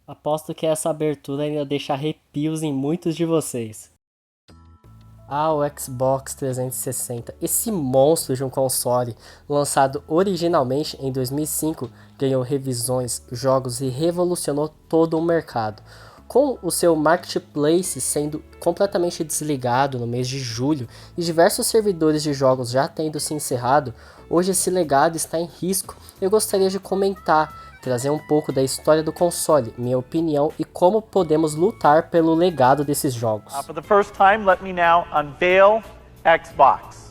Aposto que essa abertura ainda deixa arrepios em muitos de vocês. Ah, o Xbox 360, esse monstro de um console, lançado originalmente em 2005, ganhou revisões, jogos e revolucionou todo o mercado. Com o seu marketplace sendo completamente desligado no mês de julho e diversos servidores de jogos já tendo se encerrado, hoje esse legado está em risco. Eu gostaria de trazer um pouco da história do console, minha opinião e como podemos lutar pelo legado desses jogos. For the first time, let me now unveil Xbox.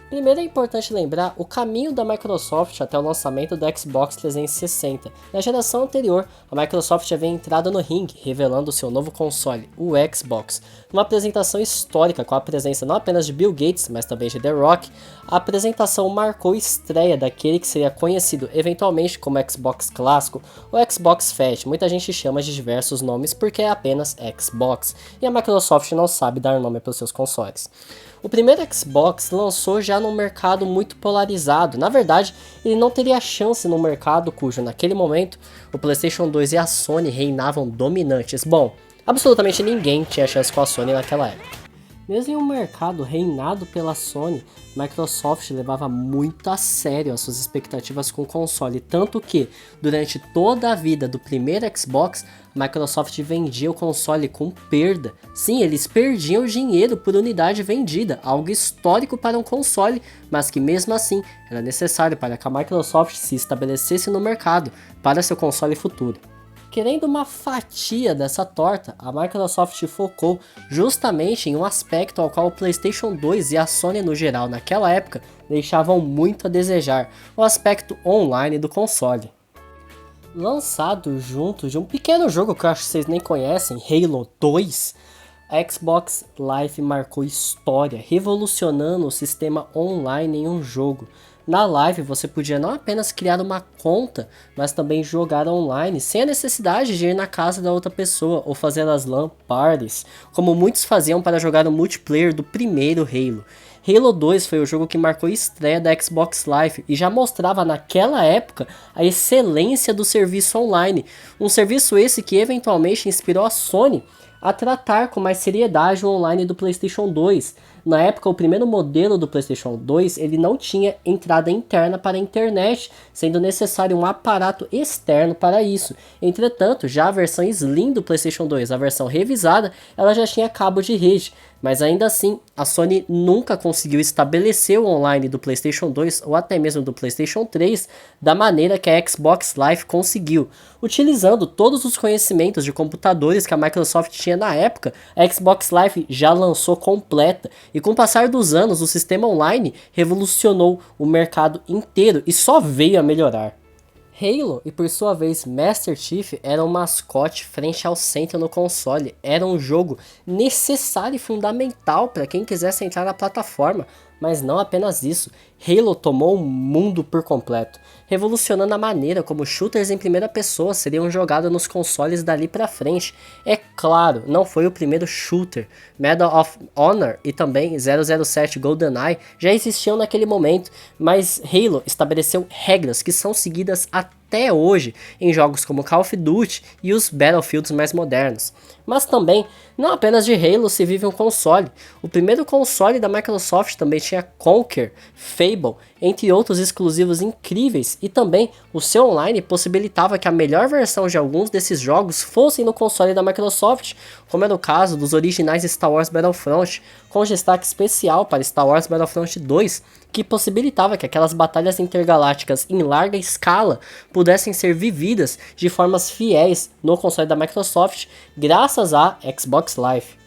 Primeiro é importante lembrar o caminho da Microsoft até o lançamento do Xbox 360. Na geração anterior, a Microsoft havia entrado no ringue, revelando seu novo console, o Xbox. Numa apresentação histórica com a presença não apenas de Bill Gates, mas também de The Rock, a apresentação marcou a estreia daquele que seria conhecido eventualmente como Xbox clássico ou Xbox Fat. Muita gente chama de diversos nomes porque é apenas Xbox, e a Microsoft não sabe dar nome para os seus consoles. O primeiro Xbox lançou já num mercado muito polarizado. Na verdade, ele não teria chance no mercado cujo, naquele momento, o PlayStation 2 e a Sony reinavam dominantes. Bom, absolutamente ninguém tinha chance com a Sony naquela época. Mesmo em um mercado reinado pela Sony, Microsoft levava muito a sério as suas expectativas com o console, tanto que, durante toda a vida do primeiro Xbox, a Microsoft vendia o console com perda. Sim, eles perdiam dinheiro por unidade vendida, algo histórico para um console, mas que mesmo assim era necessário para que a Microsoft se estabelecesse no mercado para seu console futuro. Querendo uma fatia dessa torta, a Microsoft focou justamente em um aspecto ao qual o PlayStation 2 e a Sony no geral naquela época deixavam muito a desejar, o aspecto online do console. Lançado junto de um pequeno jogo que eu acho que vocês nem conhecem, Halo 2, a Xbox Live marcou história, revolucionando o sistema online em um jogo. Na Live você podia não apenas criar uma conta, mas também jogar online sem a necessidade de ir na casa da outra pessoa ou fazer as LAN parties, como muitos faziam para jogar o multiplayer do primeiro Halo. Halo 2 foi o jogo que marcou a estreia da Xbox Live e já mostrava naquela época a excelência do serviço online, um serviço esse que eventualmente inspirou a Sony a tratar com mais seriedade o online do PlayStation 2. Na época, o primeiro modelo do PlayStation 2 ele não tinha entrada interna para a internet, sendo necessário um aparato externo para isso. Entretanto, já a versão Slim do PlayStation 2, a versão revisada, ela já tinha cabo de rede. Mas ainda assim, a Sony nunca conseguiu estabelecer o online do PlayStation 2 ou até mesmo do PlayStation 3 da maneira que a Xbox Live conseguiu. Utilizando todos os conhecimentos de computadores que a Microsoft tinha na época, a Xbox Live já lançou completa. E com o passar dos anos, o sistema online revolucionou o mercado inteiro e só veio a melhorar. Halo e por sua vez Master Chief eram um mascote frente ao centro no console, era um jogo necessário e fundamental para quem quisesse entrar na plataforma, mas não apenas isso, Halo tomou o mundo por completo, revolucionando a maneira como shooters em primeira pessoa seriam jogados nos consoles dali pra frente. É claro, não foi o primeiro shooter, Medal of Honor e também 007 GoldenEye já existiam naquele momento, mas Halo estabeleceu regras que são seguidas até hoje em jogos como Call of Duty e os Battlefields mais modernos. Mas também, não apenas de Halo se vive um console, o primeiro console da Microsoft também tinha Conquer, Fable, entre outros exclusivos incríveis, e também o seu online possibilitava que a melhor versão de alguns desses jogos fossem no console da Microsoft, como é no caso dos originais Star Wars Battlefront, com destaque especial para Star Wars Battlefront 2, que possibilitava que aquelas batalhas intergalácticas em larga escala pudessem ser vividas de formas fiéis no console da Microsoft, graças à Xbox Live.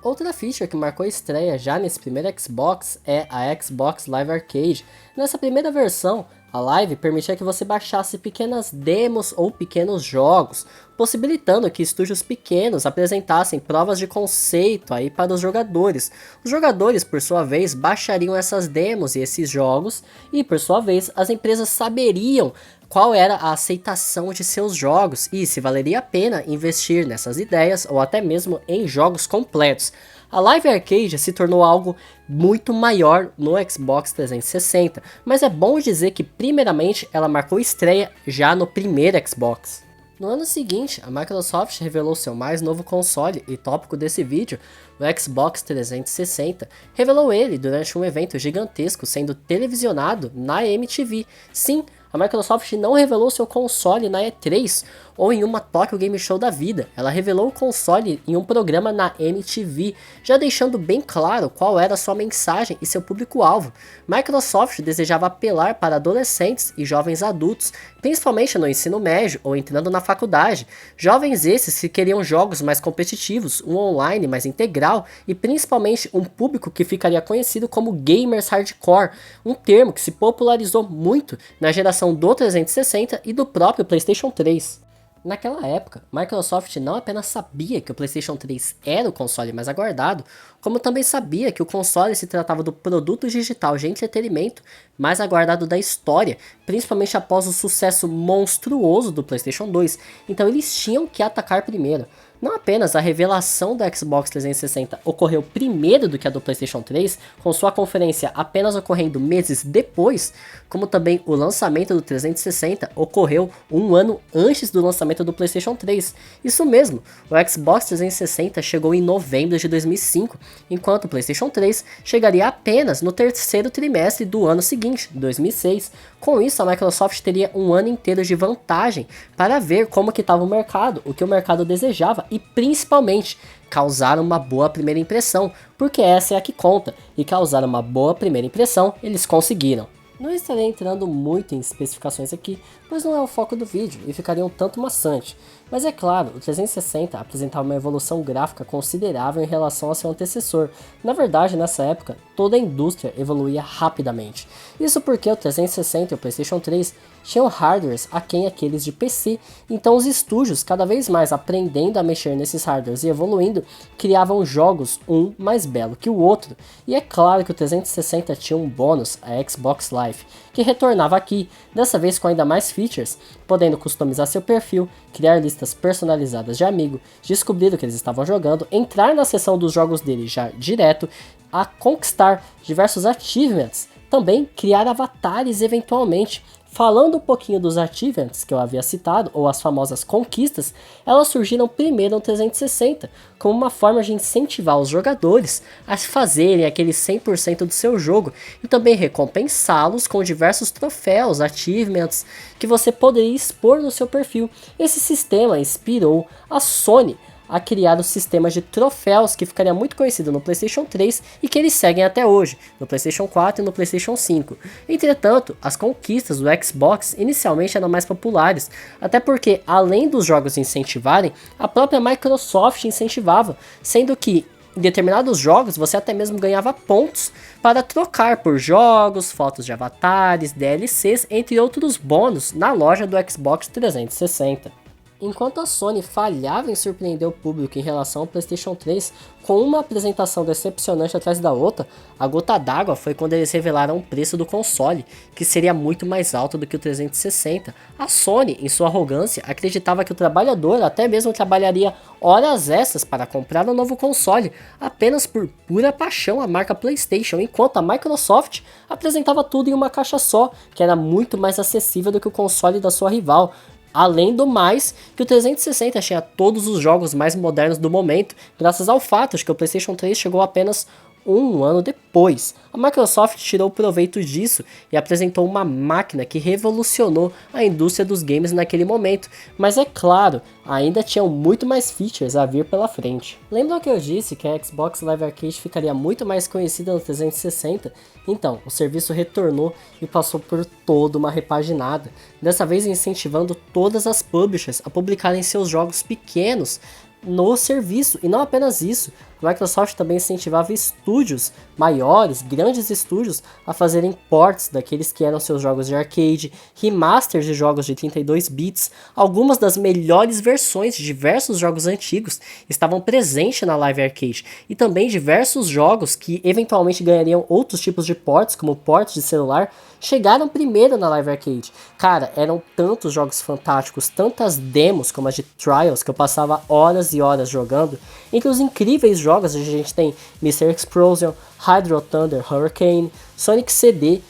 Outra feature que marcou a estreia já nesse primeiro Xbox é a Xbox Live Arcade. Nessa primeira versão, a Live permitia que você baixasse pequenas demos ou pequenos jogos, possibilitando que estúdios pequenos apresentassem provas de conceito aí para os jogadores. Os jogadores, por sua vez, baixariam essas demos e esses jogos, e por sua vez, as empresas saberiam qual era a aceitação de seus jogos e se valeria a pena investir nessas ideias ou até mesmo em jogos completos. A Live Arcade se tornou algo muito maior no Xbox 360, mas é bom dizer que primeiramente ela marcou estreia já no primeiro Xbox. No ano seguinte, a Microsoft revelou seu mais novo console e tópico desse vídeo, o Xbox 360, revelou ele durante um evento gigantesco sendo televisionado na MTV. Sim, a Microsoft não revelou seu console na E3 ou em uma Tokyo Game Show da vida, ela revelou o console em um programa na MTV, já deixando bem claro qual era sua mensagem e seu público-alvo. Microsoft desejava apelar para adolescentes e jovens adultos, principalmente no ensino médio ou entrando na faculdade, jovens esses que queriam jogos mais competitivos, um online mais integral e principalmente um público que ficaria conhecido como gamers hardcore, um termo que se popularizou muito na geração do 360 e do próprio PlayStation 3. Naquela época, Microsoft não apenas sabia que o PlayStation 3 era o console mais aguardado, como também sabia que o console se tratava do produto digital de entretenimento mais aguardado da história, principalmente após o sucesso monstruoso do PlayStation 2, então eles tinham que atacar primeiro. Não apenas a revelação da Xbox 360 ocorreu primeiro do que a do PlayStation 3, com sua conferência apenas ocorrendo meses depois, como também o lançamento do 360 ocorreu um ano antes do lançamento do PlayStation 3. Isso mesmo, o Xbox 360 chegou em novembro de 2005, enquanto o PlayStation 3 chegaria apenas no terceiro trimestre do ano seguinte, 2006. Com isso, a Microsoft teria um ano inteiro de vantagem para ver como que estava o mercado, o que o mercado desejava e principalmente causar uma boa primeira impressão, porque essa é a que conta, e causar uma boa primeira impressão eles conseguiram. Não estarei entrando muito em especificações aqui, pois não é o foco do vídeo e ficaria um tanto maçante, mas é claro, o 360 apresentava uma evolução gráfica considerável em relação ao seu antecessor. Na verdade, nessa época, toda a indústria evoluía rapidamente. Isso porque o 360 e o PlayStation 3 tinham hardwares aquém aqueles de PC, então os estúdios, cada vez mais aprendendo a mexer nesses hardwares e evoluindo, criavam jogos um mais belo que o outro. E é claro que o 360 tinha um bônus, a Xbox Live, que retornava aqui, dessa vez com ainda mais features, podendo customizar seu perfil, criar listas personalizadas de amigo, descobrir o que eles estavam jogando, entrar na seção dos jogos dele já direto, a conquistar diversos achievements, também criar avatares eventualmente. Falando um pouquinho dos achievements que eu havia citado, ou as famosas conquistas, elas surgiram primeiro no 360, como uma forma de incentivar os jogadores a fazerem aquele 100% do seu jogo, e também recompensá-los com diversos troféus, achievements, que você poderia expor no seu perfil. Esse sistema inspirou a Sony a criar o sistema de troféus que ficaria muito conhecido no PlayStation 3 e que eles seguem até hoje, no PlayStation 4 e no PlayStation 5. Entretanto, as conquistas do Xbox inicialmente eram mais populares, até porque, além dos jogos incentivarem, a própria Microsoft incentivava, sendo que em determinados jogos você até mesmo ganhava pontos para trocar por jogos, fotos de avatares, DLCs, entre outros bônus na loja do Xbox 360. Enquanto a Sony falhava em surpreender o público em relação ao PlayStation 3 com uma apresentação decepcionante atrás da outra, a gota d'água foi quando eles revelaram o preço do console, que seria muito mais alto do que o 360. A Sony, em sua arrogância, acreditava que o trabalhador até mesmo trabalharia horas extras para comprar um novo console, apenas por pura paixão à marca PlayStation, enquanto a Microsoft apresentava tudo em uma caixa só, que era muito mais acessível do que o console da sua rival. Além do mais, que o 360 tinha todos os jogos mais modernos do momento, graças ao fato de que o PlayStation 3 chegou apenas um ano depois. A Microsoft tirou proveito disso e apresentou uma máquina que revolucionou a indústria dos games naquele momento, mas é claro, ainda tinham muito mais features a vir pela frente. Lembram que eu disse que a Xbox Live Arcade ficaria muito mais conhecida no 360? Então, o serviço retornou e passou por toda uma repaginada, dessa vez incentivando todas as publishers a publicarem seus jogos pequenos no serviço, e não apenas isso, a Microsoft também incentivava estúdios maiores, grandes estúdios, a fazerem ports daqueles que eram seus jogos de arcade, remasters de jogos de 32 bits, algumas das melhores versões de diversos jogos antigos estavam presentes na Live Arcade, e também diversos jogos que eventualmente ganhariam outros tipos de ports, como ports de celular, chegaram primeiro na Live Arcade. Cara, eram tantos jogos fantásticos, tantas demos como as de Trials, que eu passava horas e horas jogando. Entre os incríveis jogos a gente tem Mr. Explosion, Hydro Thunder Hurricane, Sonic CD,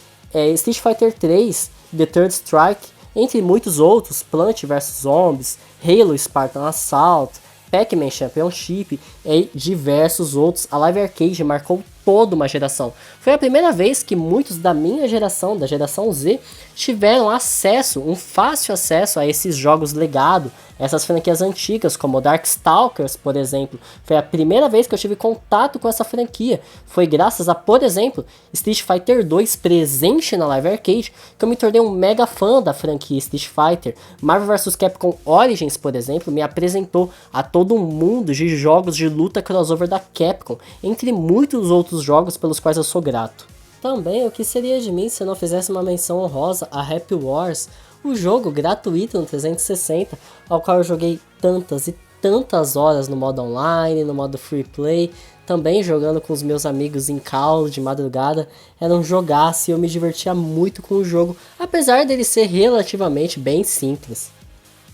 Street Fighter 3, The Third Strike, entre muitos outros, Plant vs Zombies, Halo Spartan Assault, Pac-Man Championship e diversos outros. A Live Arcade marcou toda uma geração. Foi a primeira vez que muitos da minha geração, da geração Z, tiveram acesso, um fácil acesso a esses jogos legado, essas franquias antigas, como Darkstalkers, por exemplo. Foi a primeira vez que eu tive contato com essa franquia. Foi graças a, por exemplo, Street Fighter 2 presente na Live Arcade, que eu me tornei um mega fã da franquia Street Fighter. Marvel vs Capcom Origins, por exemplo, me apresentou a todo um mundo de jogos de luta crossover da Capcom, entre muitos outros jogos pelos quais eu sou grato. Também, o que seria de mim se eu não fizesse uma menção honrosa a Happy Wars, o jogo gratuito no 360, ao qual eu joguei tantas e tantas horas no modo online, no modo free play, também jogando com os meus amigos em call de madrugada. Era um jogaço e eu me divertia muito com o jogo, apesar dele ser relativamente bem simples.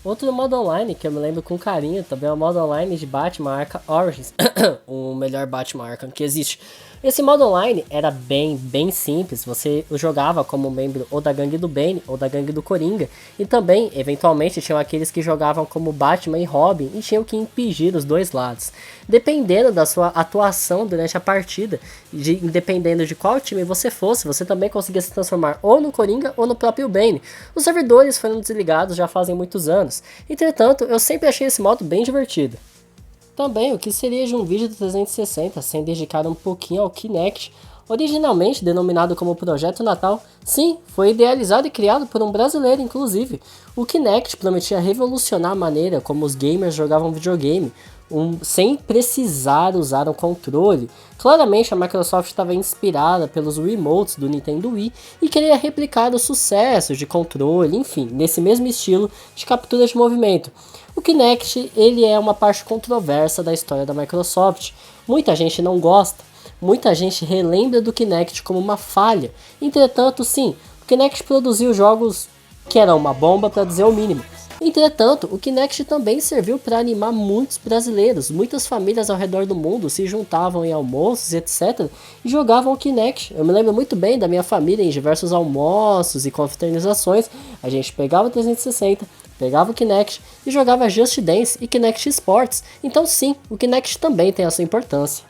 Outro modo online que eu me lembro com carinho também é o modo online de Batman Arkham Origins, o melhor Batman Arkham que existe. Esse modo online era bem simples, você jogava como membro ou da gangue do Bane ou da gangue do Coringa, e também, eventualmente, tinham aqueles que jogavam como Batman e Robin e tinham que impedir os dois lados. Dependendo da sua atuação durante a partida, dependendo de qual time você fosse, você também conseguia se transformar ou no Coringa ou no próprio Bane. Os servidores foram desligados já fazem muitos anos, entretanto, eu sempre achei esse modo bem divertido. Também, o que seria de um vídeo do 360 sem dedicar um pouquinho ao Kinect, originalmente denominado como Projeto Natal? Sim, foi idealizado e criado por um brasileiro, inclusive. O Kinect prometia revolucionar a maneira como os gamers jogavam videogame, sem precisar usar um controle. Claramente a Microsoft estava inspirada pelos remotes do Nintendo Wii e queria replicar o sucesso de controle, enfim, nesse mesmo estilo de captura de movimento. O Kinect, ele é uma parte controversa da história da Microsoft. Muita gente não gosta, muita gente relembra do Kinect como uma falha. Entretanto, sim, o Kinect produziu jogos que eram uma bomba, para dizer o mínimo. Entretanto, o Kinect também serviu para animar muitos brasileiros. Muitas famílias ao redor do mundo se juntavam em almoços, etc. e jogavam o Kinect. Eu me lembro muito bem da minha família em diversos almoços e confraternizações. A gente pegava o 360, pegava o Kinect e jogava Just Dance e Kinect Sports. Então sim, o Kinect também tem a sua importância.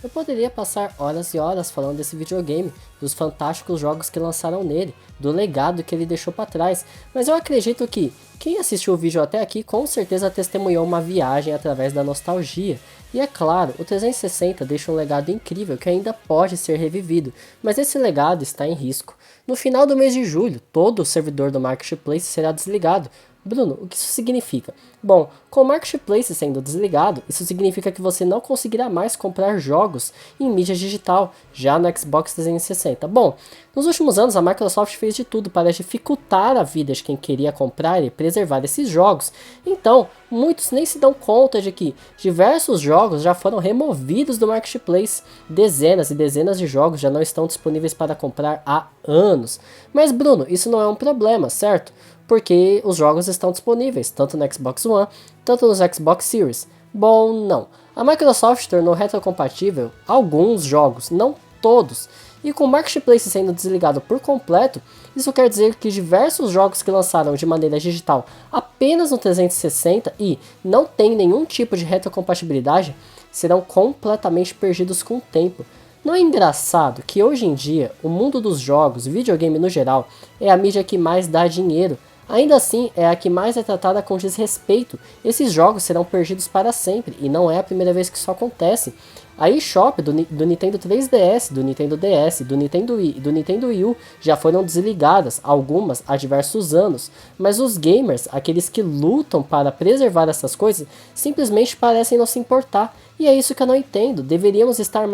Eu poderia passar horas e horas falando desse videogame, dos fantásticos jogos que lançaram nele, do legado que ele deixou para trás, mas eu acredito que quem assistiu o vídeo até aqui com certeza testemunhou uma viagem através da nostalgia. E é claro, o 360 deixa um legado incrível que ainda pode ser revivido, mas esse legado está em risco. No final do mês de julho, todo o servidor do Marketplace será desligado. Bruno, o que isso significa? Bom, com o Marketplace sendo desligado, isso significa que você não conseguirá mais comprar jogos em mídia digital, já no Xbox 360. Bom, nos últimos anos a Microsoft fez de tudo para dificultar a vida de quem queria comprar e preservar esses jogos. Então, muitos nem se dão conta de que diversos jogos já foram removidos do Marketplace. Dezenas e dezenas de jogos já não estão disponíveis para comprar há anos. Mas Bruno, isso não é um problema, certo? Porque os jogos estão disponíveis, tanto no Xbox One, tanto nos Xbox Series. Bom, não. A Microsoft tornou retrocompatível alguns jogos, não todos. E com o Marketplace sendo desligado por completo, isso quer dizer que diversos jogos que lançaram de maneira digital apenas no 360 e não tem nenhum tipo de retrocompatibilidade, serão completamente perdidos com o tempo. Não é engraçado que hoje em dia, o mundo dos jogos, videogame no geral, é a mídia que mais dá dinheiro? Ainda assim, é a que mais é tratada com desrespeito. Esses jogos serão perdidos para sempre, e não é a primeira vez que isso acontece. A eShop do Nintendo 3DS, do Nintendo DS, do Nintendo Wii e do Nintendo Wii U já foram desligadas, algumas há diversos anos, mas os gamers, aqueles que lutam para preservar essas coisas, simplesmente parecem não se importar. E é isso que eu não entendo. Deveríamos estar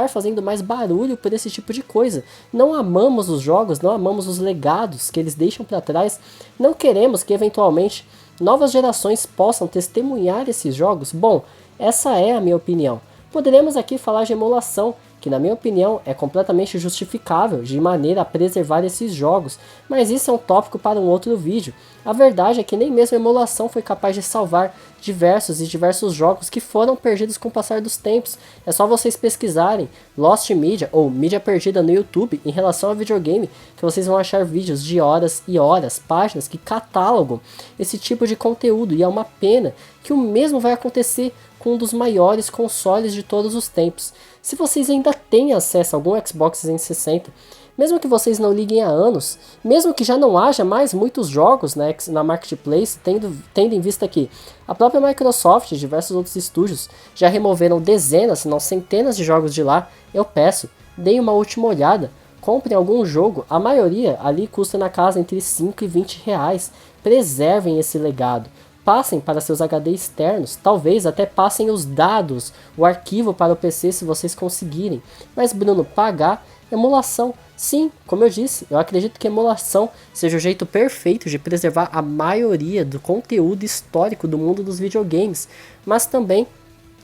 fazendo mais barulho por esse tipo de coisa. Não amamos os jogos, não amamos os legados que eles deixam para trás. Não queremos que eventualmente novas gerações possam testemunhar esses jogos. Bom, essa é a minha opinião. Poderemos aqui falar de emulação, que na minha opinião é completamente justificável de maneira a preservar esses jogos, mas isso é um tópico para um outro vídeo. A verdade é que nem mesmo a emulação foi capaz de salvar diversos jogos que foram perdidos com o passar dos tempos. É só vocês pesquisarem Lost Media ou mídia perdida no YouTube em relação ao videogame que vocês vão achar vídeos de horas e horas, páginas que catalogam esse tipo de conteúdo, e é uma pena que o mesmo vai acontecer com um dos maiores consoles de todos os tempos. Se vocês ainda têm acesso a algum Xbox 360, mesmo que vocês não liguem há anos, mesmo que já não haja mais muitos jogos na Marketplace, tendo em vista que a própria Microsoft e diversos outros estúdios já removeram dezenas, se não centenas de jogos de lá, eu peço, deem uma última olhada, comprem algum jogo, a maioria ali custa na casa entre 5 e 20 reais, preservem esse legado. Passem para seus HD externos, talvez até passem os dados, o arquivo para o PC se vocês conseguirem. Mas Bruno, pagar emulação? Sim, como eu disse, eu acredito que emulação seja o jeito perfeito de preservar a maioria do conteúdo histórico do mundo dos videogames, mas também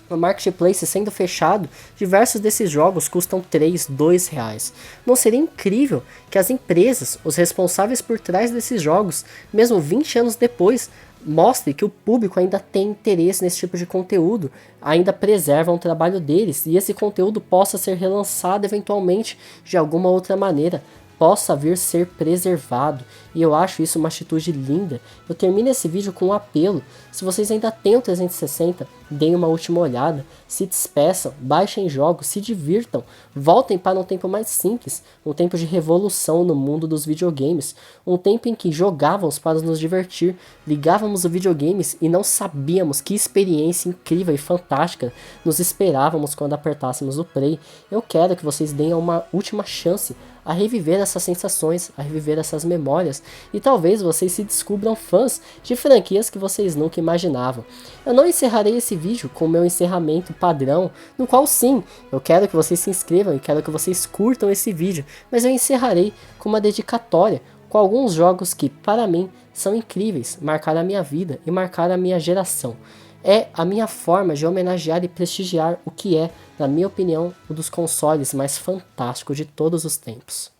no Marketplace sendo fechado, diversos desses jogos custam 3, 2 reais. Não seria incrível que as empresas, os responsáveis por trás desses jogos, mesmo 20 anos depois, mostre que o público ainda tem interesse nesse tipo de conteúdo, ainda preservam o trabalho deles, e esse conteúdo possa ser relançado eventualmente de alguma outra maneira, possa vir ser preservado, e eu acho isso uma atitude linda. Eu termino esse vídeo com um apelo: se vocês ainda têm o 360, deem uma última olhada, se despeçam, baixem jogos, se divirtam, voltem para um tempo mais simples, um tempo de revolução no mundo dos videogames, um tempo em que jogávamos para nos divertir, ligávamos os videogames e não sabíamos que experiência incrível e fantástica nos esperávamos quando apertássemos o play. Eu quero que vocês deem uma última chance a reviver essas sensações, a reviver essas memórias, e talvez vocês se descubram fãs de franquias que vocês nunca imaginavam. Eu não encerrarei esse vídeo com o meu encerramento padrão, no qual sim, eu quero que vocês se inscrevam e quero que vocês curtam esse vídeo, mas eu encerrarei com uma dedicatória, com alguns jogos que, para mim, são incríveis, marcaram a minha vida e marcaram a minha geração. É a minha forma de homenagear e prestigiar o que é, na minha opinião, um dos consoles mais fantásticos de todos os tempos.